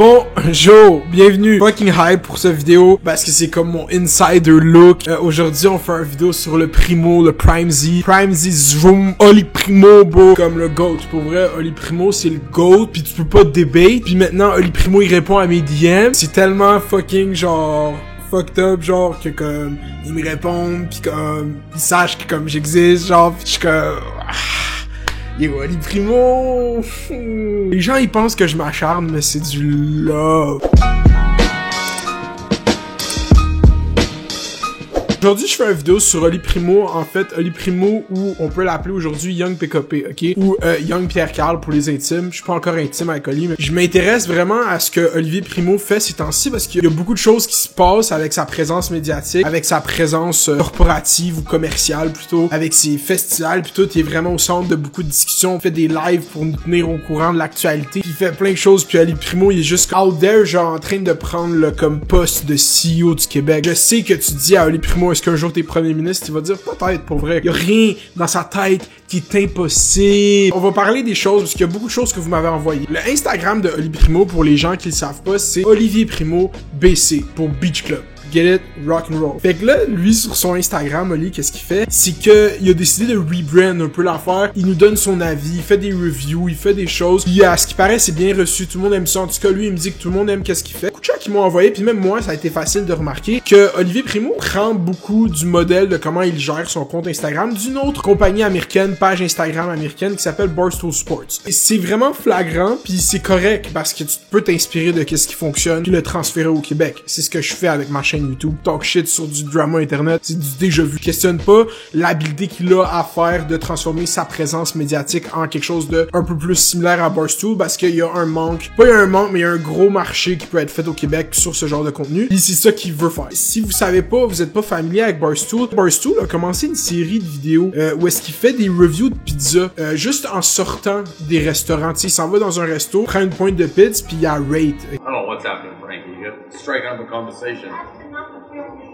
Bonjour, bienvenue, fucking hype pour cette vidéo parce que c'est comme mon insider look. Aujourd'hui on fait une vidéo sur le Primo, le Prime Z Zoom, Oli Primo bro, comme le GOAT. Pour vrai, Oli Primo c'est le GOAT, puis tu peux pas debate. Puis maintenant Oli Primo il répond à mes DM, c'est tellement fucking genre fucked up, genre que comme ils me répondent, puis comme ils sachent que comme j'existe, genre pis je suis comme Yo, Oli Primo! Les gens, ils pensent que je m'acharne, mais c'est du love. Aujourd'hui, je fais une vidéo sur Oli Primo. En fait, Oli Primo, ou on peut l'appeler aujourd'hui Young PKP, ok? Ou Young Pierre Carl pour les intimes. Je suis pas encore intime avec Oli, mais je m'intéresse vraiment à ce que Olivier Primo fait ces temps-ci parce qu'il y a beaucoup de choses qui se passent avec sa présence médiatique, avec sa présence corporative ou commerciale plutôt, avec ses festivals pis tout. Il est vraiment au centre de beaucoup de discussions. Il fait des lives pour nous tenir au courant de l'actualité. Il fait plein de choses. Puis Oli Primo, il est juste out there, genre en train de prendre le comme poste de CEO du Québec. Je sais que tu dis à Oli Primo, est-ce qu'un jour t'es premier ministre? Il va dire peut-être, pour vrai. Y'a rien dans sa tête qui est impossible. On va parler des choses, parce qu'il y a beaucoup de choses que vous m'avez envoyées. Le Instagram de Oli Primo, pour les gens qui le savent pas, c'est Olivier Primo BC, pour Beach Club. Get it? Rock and roll. Fait que là, lui, sur son Instagram, Oli, qu'est-ce qu'il fait? C'est que il a décidé de rebrand un peu l'affaire. Il nous donne son avis, il fait des reviews, il fait des choses. Puis à ce qui paraît, c'est bien reçu. Tout le monde aime ça. En tout cas, lui, il me dit que tout le monde aime qu'est-ce qu'il fait. Beaucoup de gens qui m'ont envoyé, puis même moi, ça a été facile de remarquer que Olivier Primo prend beaucoup du modèle de comment il gère son compte Instagram d'une autre compagnie américaine, page Instagram américaine, qui s'appelle Barstool Sports. Et c'est vraiment flagrant, puis c'est correct, parce que tu peux t'inspirer de qu'est-ce qui fonctionne, puis le transférer au Québec. C'est ce que je fais avec ma chaîne YouTube, talk shit sur du drama internet, c'est du déjà vu. Questionne pas l'habileté qu'il a à faire de transformer sa présence médiatique en quelque chose de un peu plus similaire à Barstool, parce qu'il y a un manque, pas il y a un manque, mais il y a un gros marché qui peut être fait au Québec sur ce genre de contenu. Et c'est ça qu'il veut faire. Si vous savez pas, vous êtes pas familier avec Barstool, Barstool a commencé une série de vidéos où est-ce qu'il fait des reviews de pizza juste en sortant des restaurants. Tu sais, il s'en va dans un resto, prend une pointe de pizza, puis il y a rate. I don't know what's happening, Frankie. You're striking up a conversation.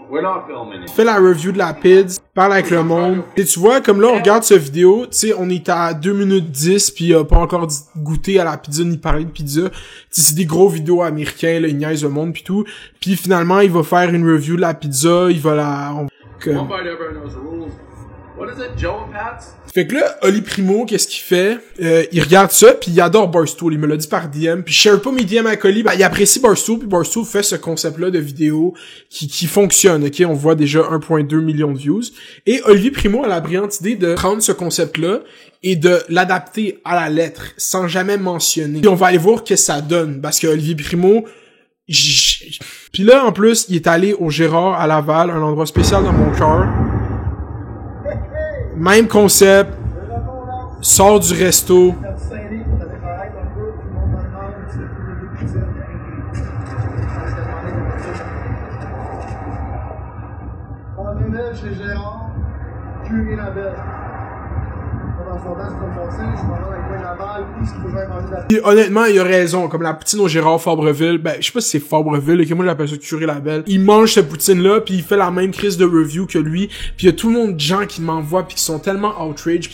We're not filming it. Fait la review de la pizza, parle avec le monde. Et tu vois, comme là, on regarde cette vidéo, tu sais, on est à 2 minutes 10, pis il a pas encore goûté à la pizza, ni parlé de pizza. Tu sais, c'est des gros vidéos américains, là, ils niaisent le monde pis tout. Puis finalement, il va faire une review de la pizza, il va la... One bite, everyone knows the rules. What is it, Joe and Pat's? Fait que là, Oli Primo, qu'est-ce qu'il fait? Il regarde ça, puis il adore Barstool. Il me l'a dit par DM. Puis je share pas mes DM avec Oli. Ben, il apprécie Barstool, puis Barstool fait ce concept-là de vidéo qui fonctionne, ok? On voit déjà 1,2 million de views. Et Olivier Primo a la brillante idée de prendre ce concept-là et de l'adapter à la lettre, sans jamais mentionner. Puis on va aller voir ce que ça donne, parce que Olivier Primo... Puis là, en plus, il est allé au Gérard à Laval, un endroit spécial dans mon cœur. Même concept, sort du resto. On est chez Gérard, Curie la belle. Dans son temps, c'est comme mon signe, je m'en vais avec Laval, où est-ce qu'il faut que j'aille manger de la Et honnêtement, il a raison. Comme la poutine au Gérard Fabreville, ben, je sais pas si c'est Fabreville, ok, moi j'appelle ça Curie la belle. Il mange cette poutine-là, puis il fait la même crise de review que lui, puis il y a tout le monde de gens qui m'envoient, puis qui sont tellement outrage,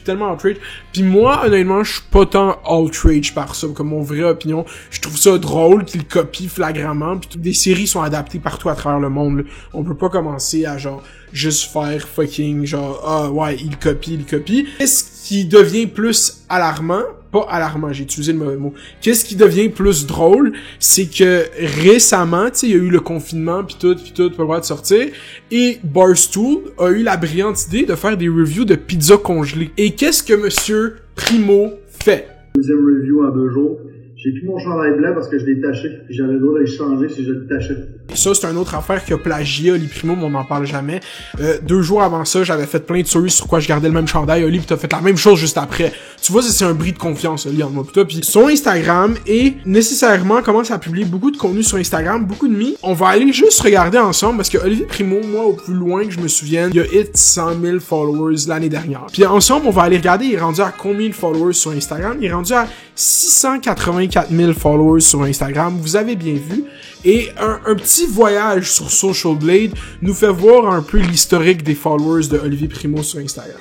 puis moi, honnêtement, je suis pas tant outrage par ça, comme mon vraie opinion. Je trouve ça drôle qu'il copie flagramment, puis toutes des séries sont adaptées partout à travers le monde, là. On peut pas commencer à genre juste faire fucking genre ah ouais, il copie. Qu'est-ce qui devient plus alarmant? Pas alarmant, j'ai utilisé le mauvais mot. Qu'est-ce qui devient plus drôle, c'est que récemment, tu sais, il y a eu le confinement pis tout, pas le droit de sortir, et Barstool a eu la brillante idée de faire des reviews de pizza congelée. Et qu'est-ce que Monsieur Primo fait? deuxième review en 2 jours. J'ai plus mon chandail blanc parce que je l'ai taché, puis j'avais le droit de le changer si je le tachais. Ça, c'est une autre affaire qui a plagié Oli Primo, mais on n'en parle jamais. 2 jours avant ça, j'avais fait plein de stories sur quoi je gardais le même chandail. Oli, pis t'as fait la même chose juste après. Tu vois, c'est un bris de confiance, Oli, entre moi pis toi. Pis son Instagram, et nécessairement commence à publier beaucoup de contenu sur Instagram, beaucoup de mi. On va aller juste regarder ensemble, parce que Olivier Primo, moi, au plus loin que je me souvienne, il a hit 100 000 followers l'année dernière. Puis ensemble, on va aller regarder, il est rendu à combien de followers sur Instagram? Il est rendu à 684 000 followers sur Instagram, vous avez bien vu. Et un petit voyage sur Social Blade nous fait voir un peu l'historique des followers de Olivier Primo sur Instagram.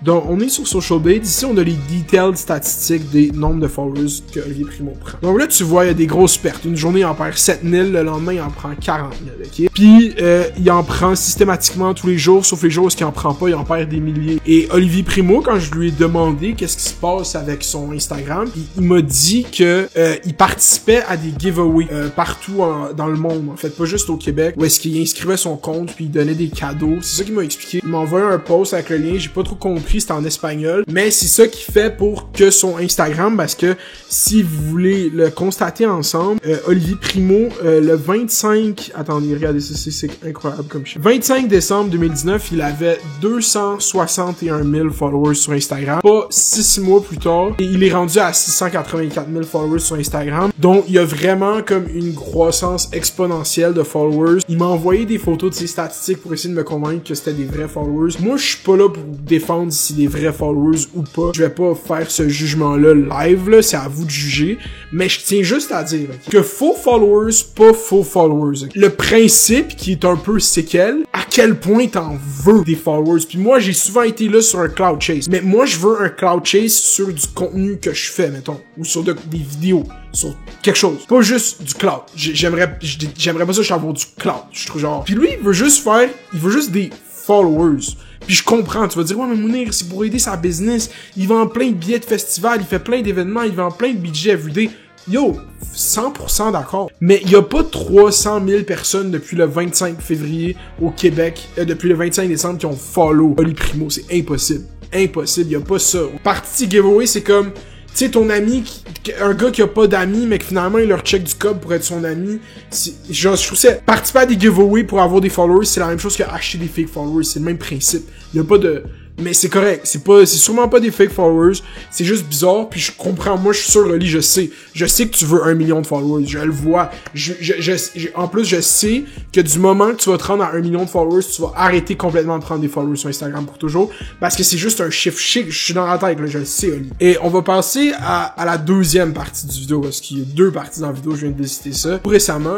Donc, on est sur Social Blade. Ici, on a les detailed statistiques des nombres de followers que Olivier Primo prend. Donc là, tu vois, il y a des grosses pertes. Une journée, il en perd 7000, le lendemain, il en prend 40 000, ok? Puis, il en prend systématiquement tous les jours, sauf les jours où il en prend pas, il en perd des milliers. Et Olivier Primo, quand je lui ai demandé qu'est-ce qui se passe avec son Instagram, il m'a dit que il participait à des giveaways partout dans le monde, en fait, pas juste au Québec, où est-ce qu'il inscrivait son compte puis il donnait des cadeaux. C'est ça qu'il m'a expliqué. Il m'a envoyé un post avec le lien, j'ai pas trop compris, c'était en espagnol, mais c'est ça qu'il fait pour que son Instagram, parce que si vous voulez le constater ensemble, Olivier Primo, le 25... Attendez, regardez ça, c'est incroyable comme chiffre. 25 décembre 2019, il avait 261 000 followers sur Instagram. Pas 6 mois plus tard, et il est rendu à 684 000 followers sur Instagram. Donc, il y a vraiment comme une croissance exponentielle de followers. Il m'a envoyé des photos de ses statistiques pour essayer de me convaincre que c'était des vrais followers. Moi, je suis pas là pour défendre si des vrais followers ou pas. Je vais pas faire ce jugement-là live, là. C'est à vous de juger. Mais je tiens juste à dire que faux followers, pas faux followers. Le principe qui est un peu séquel, à quel point t'en veux des followers. Puis moi, j'ai souvent été là sur un cloud chase. Mais moi, je veux un cloud chase sur du contenu que je fais, mettons. Ou sur des vidéos. Sur quelque chose. Pas juste du cloud. J'aimerais pas ça, avoir du cloud. Je trouve genre. Puis lui, il veut juste des followers. Puis je comprends, tu vas dire, ouais, mais Mounir, c'est pour aider sa business. Il vend plein de billets de festival, il fait plein d'événements, il vend plein de budgets everyday. Yo, 100% d'accord. Mais il y a pas 300 000 personnes depuis le 25 février au Québec, depuis le 25 décembre qui ont follow Oli Primo. C'est impossible. Impossible, y a pas ça. Partie giveaway, c'est comme, tu sais, ton ami, un gars qui a pas d'amis, mais que finalement, il leur check du code pour être son ami. Genre, je trouve ça, participer à des giveaways pour avoir des followers, c'est la même chose qu'acheter des fake followers. C'est le même principe. Il y a pas de... Mais c'est correct, c'est sûrement pas des fake followers, c'est juste bizarre, puis je comprends, moi je suis sûr, Oli, je sais que tu veux 1 million de followers, je le vois, en plus je sais que du moment que tu vas te rendre à 1 million de followers, tu vas arrêter complètement de prendre des followers sur Instagram pour toujours, parce que c'est juste un chiffre chic, je suis dans la tête, là, je le sais, Oli. Et on va passer à la deuxième partie du vidéo, parce qu'il y a 2 parties dans la vidéo, je viens de décider ça. Tout récemment,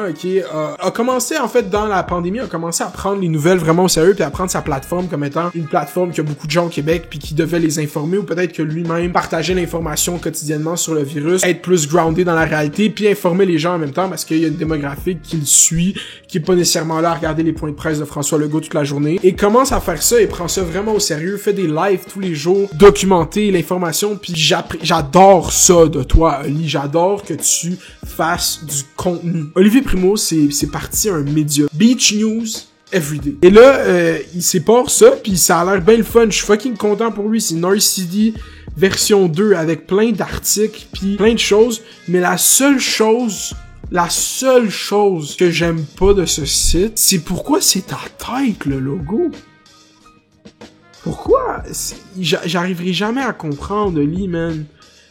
a commencé, en fait, dans la pandémie, a commencé à prendre les nouvelles vraiment au sérieux, puis à prendre sa plateforme comme étant une plateforme qui a beaucoup de gens au Québec puis qui devait les informer, ou peut-être que lui-même partageait l'information quotidiennement sur le virus, être plus groundé dans la réalité puis informer les gens en même temps, parce qu'il y a une démographique qui le suit, qui est pas nécessairement là à regarder les points de presse de François Legault toute la journée, et commence à faire ça et prend ça vraiment au sérieux, fait des lives tous les jours, documenter l'information, puis j'adore ça de toi, Oli, j'adore que tu fasses du contenu. Olivier Primo, c'est parti un média. Beach News everyday. Et là, il sépare ça, puis ça a l'air bien le fun. Je suis fucking content pour lui. C'est North City version 2 avec plein d'articles, puis plein de choses. Mais la seule chose que j'aime pas de ce site, c'est pourquoi c'est ta tête, le logo. Pourquoi? J'arriverai jamais à comprendre, Oli, man.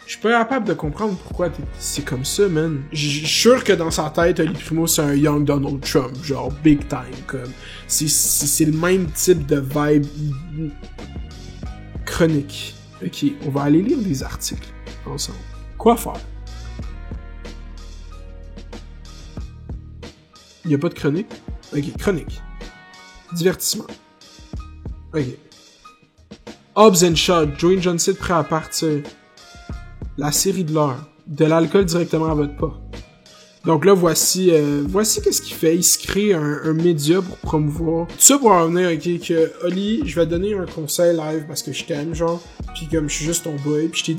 Je suis pas capable de comprendre pourquoi c'est comme ça, man. Je suis sûr que dans sa tête, Oli Primo, c'est un young Donald Trump, genre big time, comme. C'est le même type de vibe chronique. Ok, on va aller lire des articles ensemble. Quoi faire? Il y a pas de chronique? Ok, chronique. Divertissement. Ok. Hobbs and Shaw, Dwayne Johnson prêt à partir. La série de l'heure. De l'alcool directement à votre porte. Donc là, voici qu'est-ce qu'il fait. Il se crée un média pour promouvoir. Tout ça pour en venir, ok, que Oli, je vais te donner un conseil live parce que je t'aime, genre. Pis comme je suis juste ton boy, pis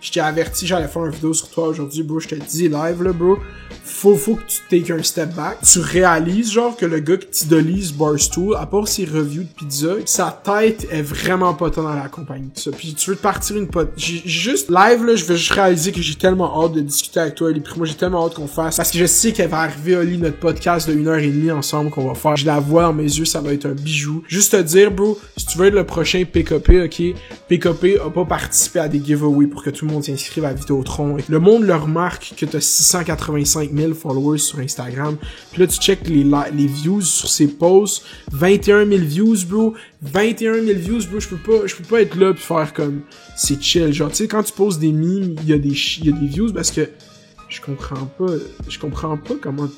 je t'ai averti, j'allais faire une vidéo sur toi aujourd'hui, bro. Je te dis live, là, bro. Faut que tu take un step back. Tu réalises, genre, que le gars qui t'idolise Barstool, à part ses reviews de pizza, sa tête est vraiment pas tant dans la compagnie de ça. Pis tu veux te partir une pote. J'ai juste, live, là, je vais juste réaliser que j'ai tellement hâte de discuter avec toi, Oli Primo. J'ai tellement hâte qu'on fasse. Parce que je sais qu'elle va arriver, Oli, notre podcast de 1h30 ensemble qu'on va faire. Je la vois dans mes yeux, ça va être un bijou. Juste te dire, bro, si tu veux être le prochain PKP, ok? PKP a pas participé à des giveaways pour que tout le monde s'inscrive à Vidéotron. Le monde le remarque que t'as 685 000 followers sur Instagram. Puis là, tu check les views sur ses posts. 21 000 views, bro. 21 000 views, bro. Je peux pas être là pis faire comme, c'est chill. Genre, tu sais, quand tu poses des memes, il y a des views parce que je comprends pas comment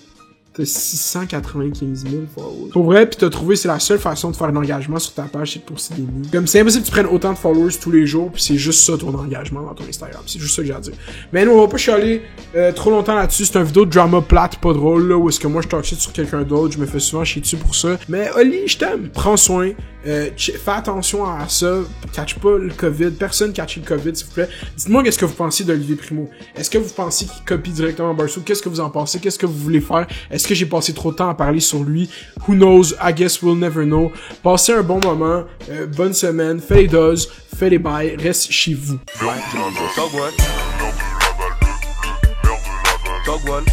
T'as 695 000 followers. Pour vrai, pis t'as trouvé, c'est la seule façon de faire un engagement sur ta page, c'est de poster des memes. Comme c'est impossible que tu prennes autant de followers tous les jours, pis c'est juste ça ton engagement dans ton Instagram. C'est juste ça que j'ai à dire. Mais nous, on va pas chialer trop longtemps là-dessus. C'est une vidéo de drama plate, pas drôle, là, où est-ce que moi je talk shit sur quelqu'un d'autre. Je me fais souvent chier dessus pour ça. Mais Oli, je t'aime. Prends soin. Fais attention à ça. Catch pas le COVID. Personne catch le COVID, s'il vous plaît. Dites-moi qu'est-ce que vous pensez d'Olivier Primo. Est-ce que vous pensez qu'il copie directement Barstool? Qu'est-ce que vous en pensez? Qu'est-ce que vous voulez faire? Est-ce que j'ai passé trop de temps à parler sur lui? Who knows? I guess we'll never know. Passez un bon moment. Bonne semaine. Fais les doses. Fais les bails. Reste chez vous. Dog one.